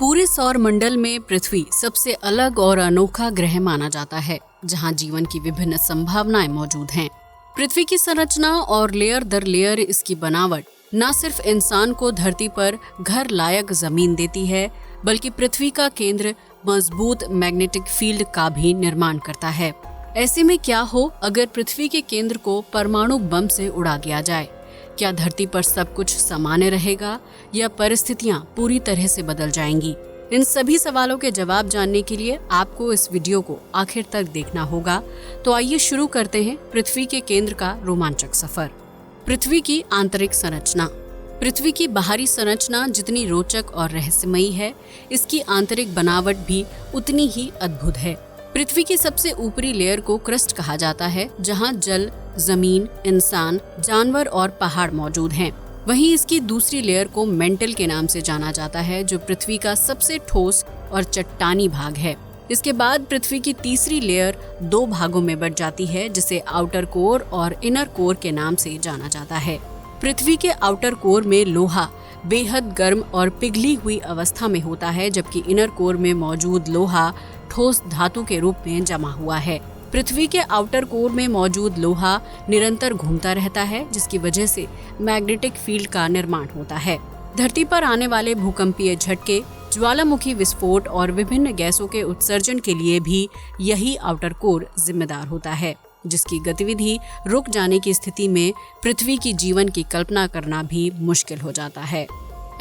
पूरे सौर मंडल में पृथ्वी सबसे अलग और अनोखा ग्रह माना जाता है, जहां जीवन की विभिन्न संभावनाएं मौजूद हैं। पृथ्वी की संरचना और लेयर दर लेयर इसकी बनावट न सिर्फ इंसान को धरती पर घर लायक जमीन देती है, बल्कि पृथ्वी का केंद्र मजबूत मैग्नेटिक फील्ड का भी निर्माण करता है। ऐसे में क्या हो अगर पृथ्वी के केंद्र को परमाणु बम से उड़ा दिया जाए? क्या धरती पर सब कुछ सामान्य रहेगा या परिस्थितियां पूरी तरह से बदल जाएंगी? इन सभी सवालों के जवाब जानने के लिए आपको इस वीडियो को आखिर तक देखना होगा। तो आइए शुरू करते हैं पृथ्वी के केंद्र का रोमांचक सफर। पृथ्वी की आंतरिक संरचना। पृथ्वी की बाहरी संरचना जितनी रोचक और रहस्यमयी है, इसकी आंतरिक बनावट भी उतनी ही अद्भुत है। पृथ्वी की सबसे ऊपरी लेयर को क्रस्ट कहा जाता है, जहां जल, जमीन, इंसान, जानवर और पहाड़ मौजूद हैं। वहीं इसकी दूसरी लेयर को मेंटल के नाम से जाना जाता है, जो पृथ्वी का सबसे ठोस और चट्टानी भाग है। इसके बाद पृथ्वी की तीसरी लेयर दो भागों में बंट जाती है, जिसे आउटर कोर और इनर कोर के नाम से जाना जाता है। पृथ्वी के आउटर कोर में लोहा बेहद गर्म और पिघली हुई अवस्था में होता है, जबकि इनर कोर में मौजूद लोहा ठोस धातु के रूप में जमा हुआ है। पृथ्वी के आउटर कोर में मौजूद लोहा निरंतर घूमता रहता है, जिसकी वजह से मैग्नेटिक फील्ड का निर्माण होता है। धरती पर आने वाले भूकंपीय झटके, ज्वालामुखी विस्फोट और विभिन्न गैसों के उत्सर्जन के लिए भी यही आउटर कोर जिम्मेदार होता है, जिसकी गतिविधि रुक जाने की स्थिति में पृथ्वी की जीवन की कल्पना करना भी मुश्किल हो जाता है।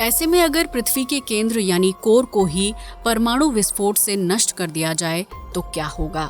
ऐसे में अगर पृथ्वी के केंद्र यानी कोर को ही परमाणु विस्फोट से नष्ट कर दिया जाए तो क्या होगा?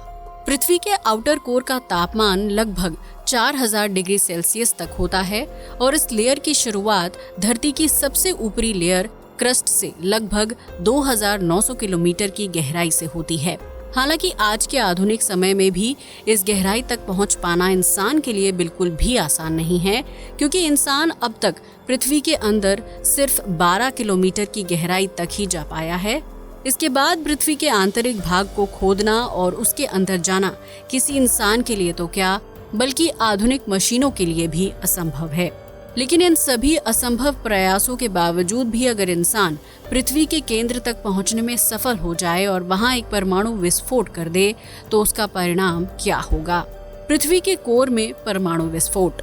पृथ्वी के आउटर कोर का तापमान लगभग 4000 डिग्री सेल्सियस तक होता है और इस लेयर की शुरुआत धरती की सबसे ऊपरी लेयर क्रस्ट से लगभग 2900 किलोमीटर की गहराई से होती है। हालांकि आज के आधुनिक समय में भी इस गहराई तक पहुंच पाना इंसान के लिए बिल्कुल भी आसान नहीं है, क्योंकि इंसान अब तक पृथ्वी के अंदर सिर्फ 12 किलोमीटर की गहराई तक ही जा पाया है। इसके बाद पृथ्वी के आंतरिक भाग को खोदना और उसके अंदर जाना किसी इंसान के लिए तो क्या, बल्कि आधुनिक मशीनों के लिए भी असंभव है। लेकिन इन सभी असंभव प्रयासों के बावजूद भी अगर इंसान पृथ्वी के केंद्र तक पहुंचने में सफल हो जाए और वहां एक परमाणु विस्फोट कर दे, तो उसका परिणाम क्या होगा? पृथ्वी के कोर में परमाणु विस्फोट।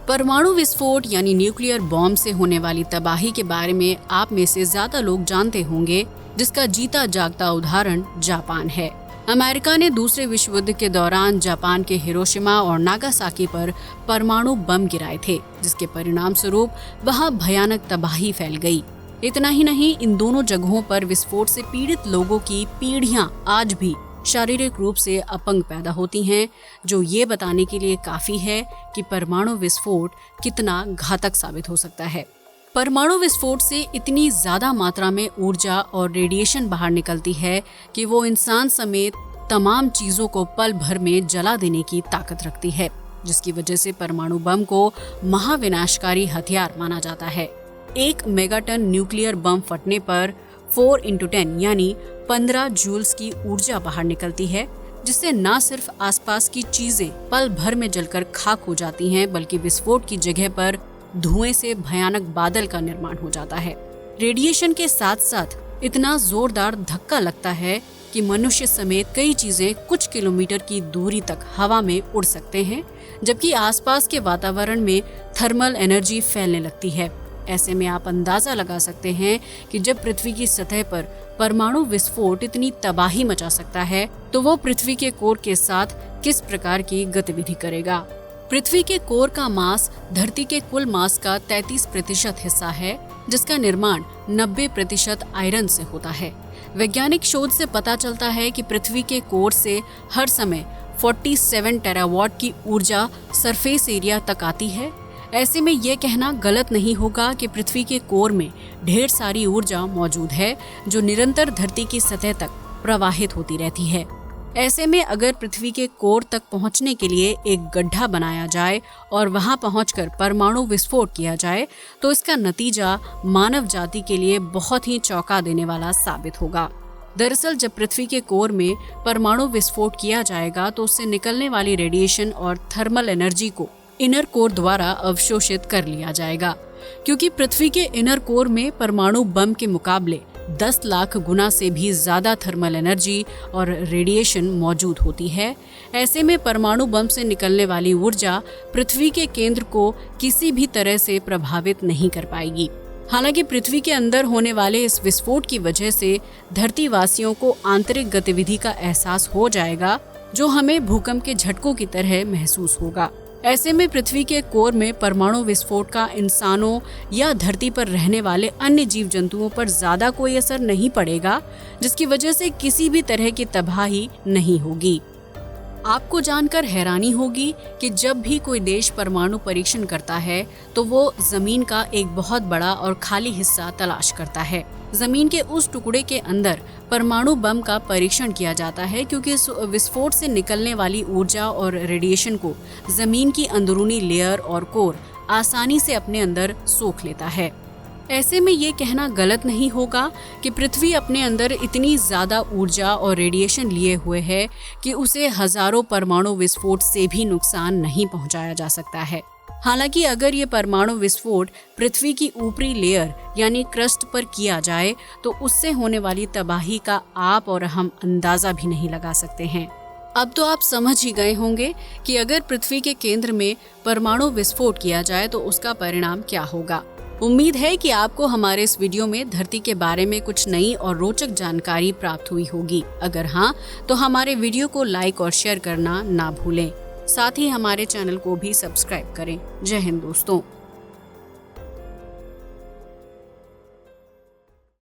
परमाणु विस्फोट यानी न्यूक्लियर बॉम्ब से होने वाली तबाही के बारे में आप में से ज्यादा लोग जानते होंगे, जिसका जीता जागता उदाहरण जापान है। अमेरिका ने दूसरे विश्व युद्ध के दौरान जापान के हिरोशिमा और नागासाकी पर परमाणु बम गिराए थे, जिसके परिणाम स्वरूप वहां भयानक तबाही फैल गई। इतना ही नहीं, इन दोनों जगहों पर विस्फोट से पीड़ित लोगों की पीढ़ियां आज भी शारीरिक रूप से अपंग पैदा होती हैं, जो ये बताने के लिए काफी है कि परमाणु विस्फोट कितना घातक साबित हो सकता है। परमाणु विस्फोट से इतनी ज्यादा मात्रा में ऊर्जा और रेडिएशन बाहर निकलती है कि वो इंसान समेत तमाम चीजों को पल भर में जला देने की ताकत रखती है, जिसकी वजह से परमाणु बम को महाविनाशकारी हथियार माना जाता है। 1 मेगाटन न्यूक्लियर बम फटने पर 4x10 यानी 15 जूल्स की ऊर्जा बाहर निकलती है, जिससे न सिर्फ आसपास की चीजें पल भर में जलकर खाक हो जाती हैं, बल्कि विस्फोट की जगह पर धुएं से भयानक बादल का निर्माण हो जाता है। रेडिएशन के साथ साथ इतना जोरदार धक्का लगता है कि मनुष्य समेत कई चीजें कुछ किलोमीटर की दूरी तक हवा में उड़ सकते हैं, जबकि आसपास के वातावरण में थर्मल एनर्जी फैलने लगती है। ऐसे में आप अंदाजा लगा सकते हैं कि जब पृथ्वी की सतह पर परमाणु विस्फोट इतनी तबाही मचा सकता है, तो वो पृथ्वी के कोर के साथ किस प्रकार की गतिविधि करेगा। पृथ्वी के कोर का मास धरती के कुल मास का 33% हिस्सा है, जिसका निर्माण 90% आयरन से होता है। वैज्ञानिक शोध से पता चलता है कि पृथ्वी के कोर से हर समय 47 टेरावाट की ऊर्जा सरफेस एरिया तक आती है। ऐसे में यह कहना गलत नहीं होगा कि पृथ्वी के कोर में ढेर सारी ऊर्जा मौजूद है, जो निरंतर धरती की सतह तक प्रवाहित होती रहती है। ऐसे में अगर पृथ्वी के कोर तक पहुंचने के लिए एक गड्ढा बनाया जाए और वहां पहुंचकर परमाणु विस्फोट किया जाए, तो इसका नतीजा मानव जाति के लिए बहुत ही चौंका देने वाला साबित होगा। दरअसल जब पृथ्वी के कोर में परमाणु विस्फोट किया जाएगा, तो उससे निकलने वाली रेडिएशन और थर्मल एनर्जी को इनर कोर द्वारा अवशोषित कर लिया जाएगा, क्योंकि पृथ्वी के इनर कोर में परमाणु बम के मुकाबले 10 लाख गुना से भी ज्यादा थर्मल एनर्जी और रेडिएशन मौजूद होती है। ऐसे में परमाणु बम से निकलने वाली ऊर्जा पृथ्वी के केंद्र को किसी भी तरह से प्रभावित नहीं कर पाएगी। हालांकि पृथ्वी के अंदर होने वाले इस विस्फोट की वजह से धरतीवासियों को आंतरिक गतिविधि का एहसास हो जाएगा, जो हमें भूकंप के झटकों की तरह महसूस होगा। ऐसे में पृथ्वी के कोर में परमाणु विस्फोट का इंसानों या धरती पर रहने वाले अन्य जीव जंतुओं पर ज्यादा कोई असर नहीं पड़ेगा, जिसकी वजह से किसी भी तरह की तबाही नहीं होगी। आपको जानकर हैरानी होगी कि जब भी कोई देश परमाणु परीक्षण करता है तो वो जमीन का एक बहुत बड़ा और खाली हिस्सा तलाश करता है। जमीन के उस टुकड़े के अंदर परमाणु बम का परीक्षण किया जाता है, क्योंकि इस विस्फोट से निकलने वाली ऊर्जा और रेडिएशन को जमीन की अंदरूनी लेयर और कोर आसानी से अपने अंदर सोख लेता है। ऐसे में ये कहना गलत नहीं होगा कि पृथ्वी अपने अंदर इतनी ज्यादा ऊर्जा और रेडिएशन लिए हुए है कि उसे हजारों परमाणु विस्फोट से भी नुकसान नहीं पहुंचाया जा सकता है। हालांकि अगर ये परमाणु विस्फोट पृथ्वी की ऊपरी लेयर यानी क्रस्ट पर किया जाए तो उससे होने वाली तबाही का आप और हम अंदाजा भी नहीं लगा सकते हैं। अब तो आप समझ ही गए होंगे कि अगर पृथ्वी के केंद्र में परमाणु विस्फोट किया जाए तो उसका परिणाम क्या होगा। उम्मीद है कि आपको हमारे इस वीडियो में धरती के बारे में कुछ नई और रोचक जानकारी प्राप्त हुई होगी। अगर हाँ, तो हमारे वीडियो को लाइक और शेयर करना ना भूलें। साथ ही हमारे चैनल को भी सब्सक्राइब करें। जय हिंद दोस्तों।